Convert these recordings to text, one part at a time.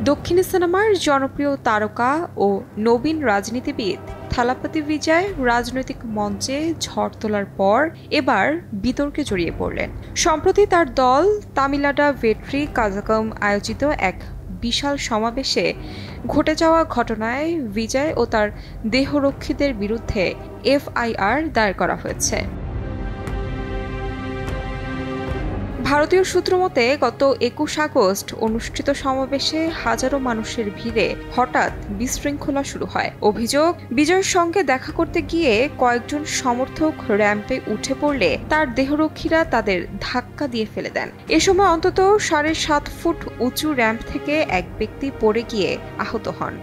দক্ষিণী সিনেমার জনপ্রিয় তারকা ও নবীন রাজনীতিবিদ থালাপতি বিজয় রাজনৈতিক মঞ্চে ঝড় তোলার পর এবার বিতর্কে জড়িয়ে পড়লেন। সম্প্রতি তার দল তামিলাডা ভেট্রি কাজাগম আয়োজিত এক বিশাল সমাবেশে ঘটে যাওয়া ঘটনায় বিজয় ও তার দেহরক্ষীদের বিরুদ্ধে এফআইআর দায়ের করা হয়েছে। ভারতীয় সূত্র মতে গত ২১ আগস্ট অনুষ্ঠিত সমাবেশে হাজারো মানুষের ভিড়ে হঠাৎ বিশৃঙ্খলা শুরু হয়। অভিযোগ, বিজয়ের সঙ্গে দেখা করতে গিয়ে কয়েকজন সমর্থক র্যাম্পে উঠে পড়লে তার দেহরক্ষীরা তাদের ধাক্কা দিয়ে ফেলে দেন। এ সময় অন্তত ৭.৫ ফুট উঁচু র্যাম্প থেকে এক ব্যক্তি পড়ে গিয়ে আহত হন।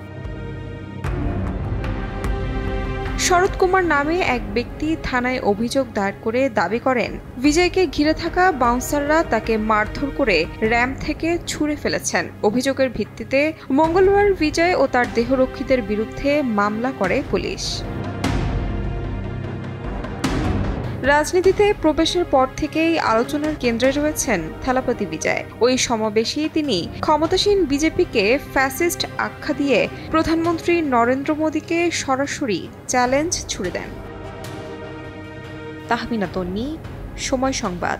শরৎ কুমার নামে এক ব্যক্তি থানায় অভিযোগ দায়ের করে দাবি করেন, বিজয়কে ঘিরে থাকা বাউন্সাররা তাকে মারধর করে র্যাম্প থেকে ছুঁড়ে ফেলেছেন। অভিযোগের ভিত্তিতে মঙ্গলবার বিজয় ও তার দেহরক্ষীদের বিরুদ্ধে মামলা করে পুলিশ। রাজনীতিতে প্রবেশের পর থেকেই আলোচনার কেন্দ্রে রয়েছেন থালাপতি বিজয়। ওই সমাবেশেই তিনি ক্ষমতাসীন বিজেপিকে ফ্যাসিস্ট আখ্যা দিয়ে প্রধানমন্ত্রী নরেন্দ্র মোদীকে সরাসরি চ্যালেঞ্জ ছুড়ে দেন। তাহমিনা তন্নি, সময় সংবাদ।